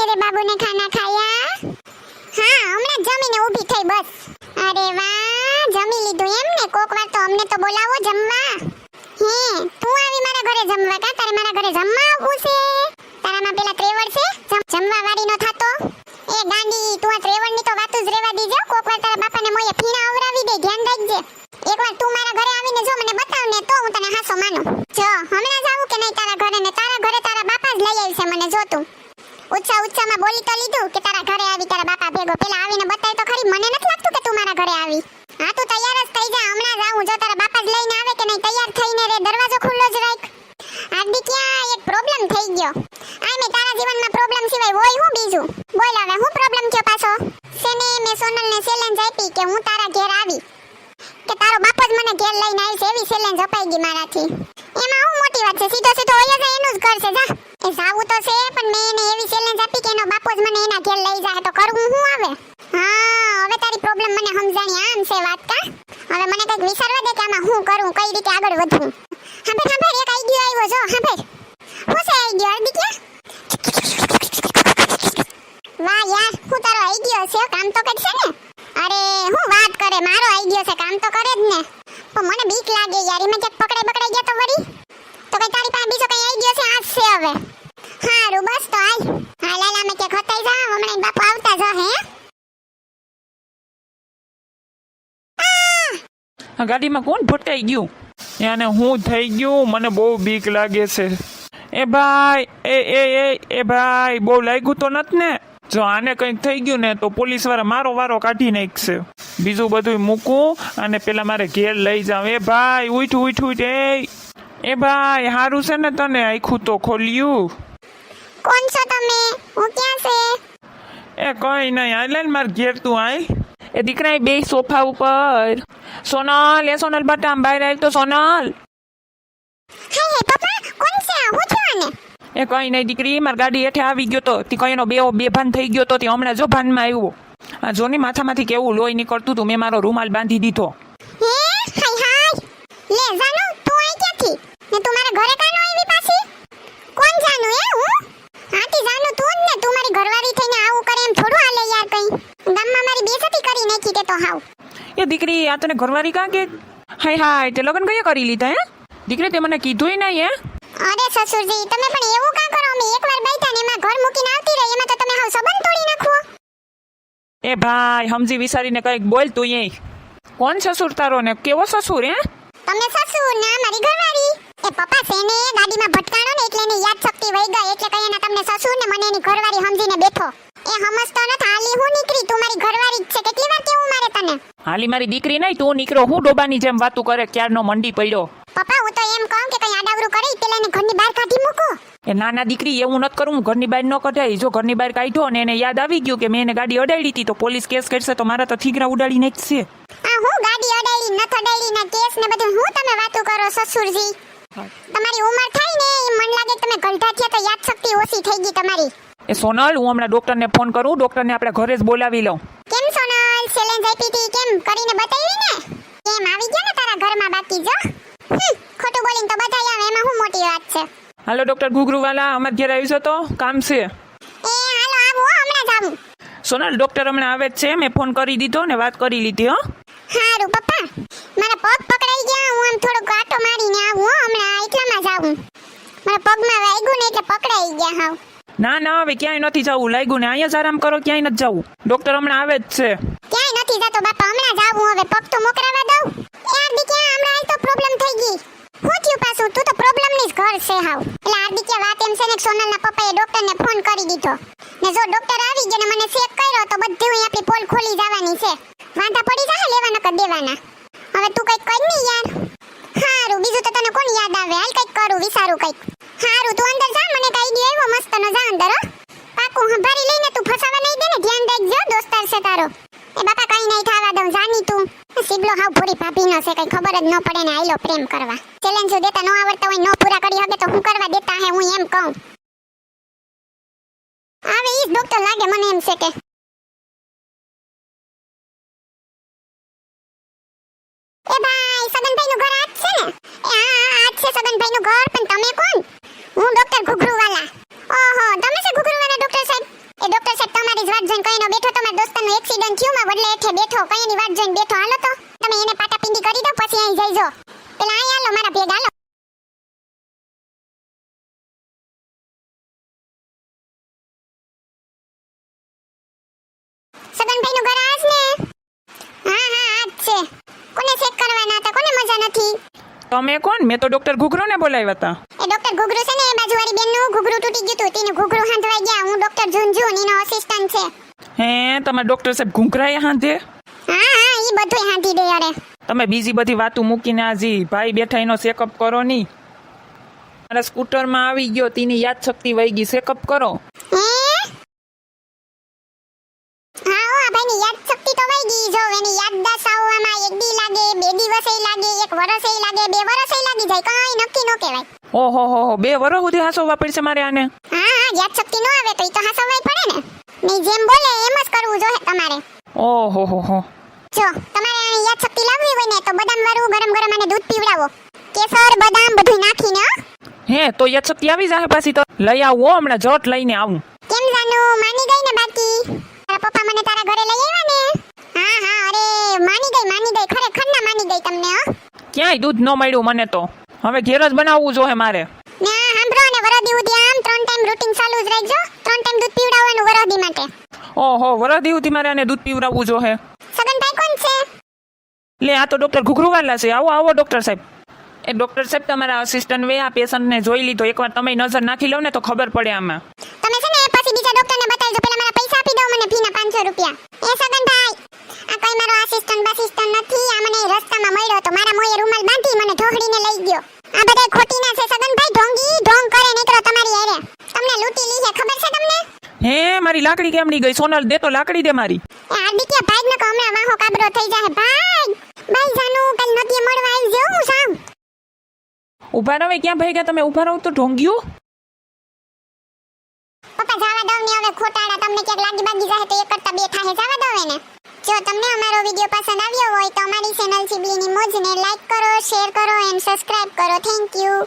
मेरे बाबू ने खाना खाया? हाँ, હમણાં જમીને ઊભી થઈ બસ. અરે વાહ, જમી લીધું એમ ને? કોક વાર તો અમને તો બોલાવો જમવા. હે, તું આવી મારા ઘરે જમવા? કા તારે મારા ઘરે જમવા આવવું છે? તારામાં પેલા ત્રેવડ છે? જમવા વાળી નો થાતો? એ ગાંડી, તું આ ત્રેવડની તો વાતું જ રેવા દીજે. કોક વાર તારા બાપાને મોયે ફીણા આવરાવી દે, ધ્યાન રાખજે. એકવાર તું મારા ઘરે આવીને જો મને બતાવ ને તો હું તને હાસો માનું. જો હમણાં જ આવું કે નહીં તારા ઘરે? ને તારા ઘરે તારા બાપા જ લઈ આવશે મને. જો તું ઉચ્ચા બોલી તો લીધું કે તારા ઘરે આવી તારા બાપા ભેગો. પેલા આવીને બતાય તો ખરી. મને નથી લાગતું કે તું મારા ઘરે આવી. હા, તું તૈયાર જ થઈ જા, હમણાં જ આવું. જો તારા બાપા જ લઈને આવે કે નહીં, તૈયાર થઈને રે, દરવાજો ખુલ્લો જ રાખ. આદિ, ક્યાં એક પ્રોબ્લેમ થઈ ગયો. આ મે તારા જીવનમાં પ્રોબ્લેમ સિવાય હોય હું બીજું? બોલ હવે, હું પ્રોબ્લેમ થયો પાછો? સેને મે સોનલને ચેલેન્જ આપી કે હું તારા ઘેર આવી, કે તારો બાપ જ મને ઘેર લઈને આવી છે, એવી ચેલેન્જ અપાઈ ગઈ મારાથી. એમાં હું મોટી વાત છે? સીધો સીધો હોય જ એનું જ કરશે. જા, એ જાવું તો છે, પણ મેં એને એવી ચેલેન્જ આપી કે એનો બાપો જ મને એના ઘેર લઈ જાય. તો કરવું હું આવે? હા, હવે તારી પ્રોબ્લેમ મને સમજાણી. આમ છે વાત કા? હવે મને કંઈક વિચારવા દે કે આમાં હું કરું, કઈ રીતે આગળ વધવું. હા ભાઈ, એક આઈડિયા આવ્યો. જો હા ભાઈ, શું છે આઈડિયા? અર્દી ક્યાં? વાહ યાર, હું તારો આઈડિયા છે, કામ તો કરશે ને? અરે હું વાત કરે, મારો આઈડિયા છે, કામ તો કરે જ ને. પણ મને બીક લાગે યાર, એમાં ક્યાંક પકડાઈ ગયા તો વળી. તો કઈ તારી પાસે બીજો કઈ આઈડિયા છે? આજ છે હવે. હારું, બસ તો હાલ હાલ અમે ક્યાંક હતાઈ જા, હમણાં બાપુ આવતા જા. હે આ ગાડીમાં કોણ ભટકાઈ ગયું? એને હું થઈ ગયું? મને બહુ બીક લાગે છે. એ ભાઈ, એ ભાઈ, બહુ લાગ્યું તો નથી ને? જો આને કંઈક થઈ ગયું ને તો પોલીસ વાળા મારો વારો કાઢી નાખશે. બીજું બધું મૂકું અને પેલા મારે ઘેર લઈ જાવ. એ ભાઈ, ઉઠ. એ ભાઈ, હારું છે ને તને? આખું તો ખોલ્યું. કોણ છો તમે? હું ક્યાં છે? એ કઈ નહીં, આય લે માર ઘેર તું આય. એ દીકરા બે સોફા ઉપર. સોનલ બટા બહાર આવી તો સોનલ. હે પપ્પા, કોણ છે? હું છું આને. એ કઈ નહીં દીકરી, મારી ગાડી હેઠે આવી ગયો તો તી કઈનો બેભાન થઈ ગયો તો તે હમણાં જો ભાનમાં આવ્યો. આ જોની માથામાંથી કેવું લોહી નીકળતું હતું, મેં મારો રૂમાલ બાંધી દીધો. હે હાય લે જાનુ, તું આઈ ક્યાંથી? ને તું મારા ઘરે કાનો આવી પાછી? કોણ જાનુ? એ હું? હાથી જાનુ તું જ ને? તું મારી ઘરવાળી થઈને આવું કરે એમ થોડું હાલે યાર. કઈ ગામમાં મારી બેઇજ્જતી કરી નાખી તે તો હાવ. એ દીકરી, આ તને ઘરવાળી કાં કે? હાય તે લગ્ન કયા કરી લીધા? હે દીકરી, તે મને કીધુંય નહીં. હે અરે સસુરજી, તમે પણ એવું કાં કરો? અમે એકવાર બેઠા ને એમાં ઘર મૂકીને આવતી રહી, એમાં તો તમે હાવ સંબંધ તોડી નાખો. એ ભાઈ, સમજી વિચારીને કંઈક બોલ તું. એ કોણ સસુર તારો ને કેવો સસુર? હે તમે સસુર ને મારી ઘરવાળી. એ પપ્પા સેને ગાડીમાં ભટકાણો ને એટલે એની યાદ શક્તિ વહી ગઈ, એટલે કઈ એના તમને સસુર ને મને એની ઘરવાળી સમજીને બેઠો. એ સમજતો નથી. હાલી હું નીકળી, તું મારી ઘરવાળી જ છે. કેટલી વાર કેવું મારે તને? હાલી મારી દીકરી નહીં, તું નીકળો. હું ડોબાની જેમ વાતું કરે, ક્યારનો મંડી પડ્યો. પપ્પા, હું તો એમ કહું કે કઈ આડાવરું કરે પેલા એને ઘરની બહાર કાઢી મૂકો. એ નાના દીકરી, એવું નથી કરું. ઘરની બહાર ન કઢાય. જો ઘરની બહાર કાઢ્યો ને એને યાદ આવી ગયું કે મેં એને ગાડી અડાડી હતી તો પોલીસ કેસ કરશે, તો મારા તો થીગરા ઉડાડી નાખશે. આ હું ગાડી અડાડી નથ અડાડી ના કેસ ને બધું હું તમે વાતો કરો સસુરજી? તમારી ઉંમર થઈ ને એ મન લાગે તમે ગલઢા થયા તો યાદ શક્તિ ઓછી થઈ ગઈ તમારી. એ સોનલ, હું હમણાં ડોક્ટરને ફોન કરું. ડોક્ટરને આપણે ઘરે જ બોલાવી લઉં. કેમ સોનલ, ચેલેન્જ આપી હતી કેમ કરીને બતાવી ને? કેમ આવી ગયા ને તારા ઘરમાં બાકી? જો ખોટું બોલીને તો બધાય આવે, એમાં હું મોટી વાત છે? હાલો ડોક્ટર ઘુઘરુવાલા, અમાર ઘેર આવી જતો, કામ છે. એ હાલો આવું, હમણાં જ આવું. સોનલ, ડોક્ટર હમણાં આવે જ છે. મેં ફોન કરી દીધો ને વાત કરી લીધી. હો હારું પપ્પા, મારા પગ પકડાઈ ગયા. હું આમ થોડો કાંટો મારીને આવું. હમણાં એટલામાં જ આવું. મારા પગમાં વાગ્યું ને એટલે પકડાઈ ગયા હાવ. ના, હવે ક્યાંય નથી જવું. લાગ્યું ને અહીંયા જ આરામ કરો, ક્યાંય નથી જવું. ડોક્ટર હમણાં આવે જ છે. ક્યાંય નથી જતો બાપા, હમણાં જ આવું. હવે પગ તો મોકરાવા દઉં. યાર દીકરા, હમણાં આઈ તો પ્રોબ્લેમ થઈ ગઈ. હું થયું પાછું? તું તો પ્રોબ્લેમની જ ઘર છે હાવ. એટલે હાર્દિકે વાત એમ છે ને, સોનલના પપ્પાએ ડોક્ટરને ફોન કરી દીધો ને જો ડોક્ટર આવી ગયા ને મને ચેક કર્યો તો બધું આપણી પોલ ખોલી જવાની છે. વાંધા પડી જાય લેવા નકર દેવાના. હવે તું કઈક કર ની યાર. હારું, બીજું તો તને કોણ યાદ આવે? હાલ કઈક કરું, વિચારું કઈક. હારું, તું અંદર જા, મને કઈ દી આવ્યો મસ્તનો. જા અંદર. હો પાકું હંભારી લઈને તું ફસાવા નહીં દે ને, ધ્યાન રાખજો. દોસ્તાર છે તારો. એ બાપા કઈ નહીં થવા દઉં. જાની તું સિબલો હાવ પૂરી ભાભીનો છે, કઈ ખબર જ ન પડે ને આઈલો પ્રેમ કરવા. ચેલેન્જ દેતા ન આવડતા હોય, ન પૂરા કરી શકે તો હું કરવા દેતા હે? હું એમ કહું. આવે ઈ ડોક્ટર લાગે મને એમ છે કે. એ ભાઈ, સગનભાઈ નું ઘર આજ છે ને? એ હા, આજ છે સગનભાઈ નું ઘર. પણ તમે કોણ? હું ડોક્ટર ઘુઘરુવાલા. ઓહો, તમે છે ઘુઘરુવાલા ડોક્ટર સાહેબ? એ જોઈને કઈનો બેઠો તમારા દોસ્તારનો એક્સિડન્ટ થયું માં બદલે હેઠે બેઠો કઈની વાત જોઈને બેઠો હાલો તો તમે એને પાટાપિંડી કરી દો પછી અહીં જઈજો પેલા અહીં હાલો મારા ભેગા હાલો સગનભાઈનું ઘર આજ ને હા આજ છે કોને ચેક કરવાના હતા કોને મજા નથી તમે કોણ? મેં તો ડોક્ટર ઘુઘરોને બોલાવ્યા હતા. એ ડોક્ટર ઘુઘરુ છે ને એ બાજુવાળી બેનનું ઘુઘરુ તૂટી ગયું હતું તેનું ઘુઘરુ હાંધવાઈ ગયા હું ડોક્ટર ઝુનઝુન એનો અસિસ્ટન્ટ છે હે તમારા ડોક્ટર સાહેબ ઘૂંઘરાએ હાંધે? હા ઈ બધુંય હાંધી દે અરે તમે બીજી બધી વાતો મૂકીને આજી ભાઈ બેઠા એનો ચેકઅપ કરો ની. મારા સ્કૂટરમાં આવી ગયો તેની યાદ શક્તિ વહી ગઈ, ચેકઅપ કરો. હે હા ઓ આ ભાઈની યાદ શક્તિ તો વહી ગઈ જો એની યાદદાસ્ત આવવામાં એક દી લાગે બે દિવસે લાગે એક વર્ષે લાગે બે વર્ષે લાગી જાય કઈ નક્કી ન કહેવાય ઓહો હો 2 વર્ષ સુધી હાંસવા પડશે મારે આને. હા યાદ શક્તિ ન આવે તો ઈ તો હાસવાય પડે ને ની જેમ બોલે એમ જ કરવું જોઈએ તમારે ઓહો હો જો તમારે આની યાદ શક્તિ લાવવી હોય ને તો બદામ વાળું ગરમ ગરમ અને દૂધ પીવડાવો કેસર બદામ બધું નાખીને હો હે તો યાદ શક્તિ આવી જાય પાછી તો લઈ આવો હમણાં જટ લઈને આવું. કેમ જાનું માની ગઈ ને બાકી તારા પપ્પા મને તારા ઘરે લઈ આવ્યા ને હા અરે માની ગઈ ખરેખર ના માની ગઈ તમને હો ક્યાંય દૂધ ન મળ્યું મને તો હવે ઘેર જ બનાવવું જોઈએ મારે. ને આ સાંભળો ને વરદી ઉધી આમ 3 ટાઈમ રૂટીન ચાલુ જ રાખજો 3 ટાઈમ દૂધ પીવડાવવાનું વરદી માટે. ઓહો વરદી ઉધી મારે આને દૂધ પીવડાવવું જોઈએ. સગનભાઈ કોણ છે? લે આ તો ડોક્ટર ઘુઘરુવાલા છે. આવો ડોક્ટર સાહેબ. એ ડોક્ટર સાહેબ તમારા અસિસ્ટન્ટ વે આ પેશન્ટને જોઈ લીધો એકવાર તમે નજર નાખી લો ને તો ખબર પડે આમાં. તમે છે ને પછી બીજા ડોક્ટરને બતાવજો પેલા મારા પૈસા આપી દો મને ફીના 500 રૂપિયા. એ સગનભાઈ આ કોઈ મારો આસિસ્ટન્ટ નથી આ મને રસ્તામાં મળ્યો તો મારા મોયે રૂમાલ બાંધી મને ઢોહડીને લઈ ગયો. આ બધા ખોટીના છે સગનભાઈ ઢોંગ કરે નીકળો તમારી હારે તમને લૂંટી લી છે ખબર છે તમને? હે મારી લાકડી કેમડી ગઈ? સોનલ દે તો લાકડી દે મારી. એ હાર્દિકિયા ભાઈ ન કો હમણાં વાહો કાબરો થઈ જાય ભાઈ જાનુ કાલ નદીએ મળવા આવી જો હું સામ. ઉભા રહો ક્યાં ભાઈ ગયા તમે? ઉભા રહો તો ઢોંગ્યું. પપ્પા જવા દો ને હવે ખોટાડા તમને ક્યાંક લાગી જાય તો એક કરતા બે થાય જવા દો એને. જો તમને અમારો વિડિયો પસંદ આવ્યો હોય તો અમારી ચેનલ સિબલીની મોજને લાઈક કરો શેર કરો એન્ડ સબસ્ક્રાઇબ કરો. Thank you.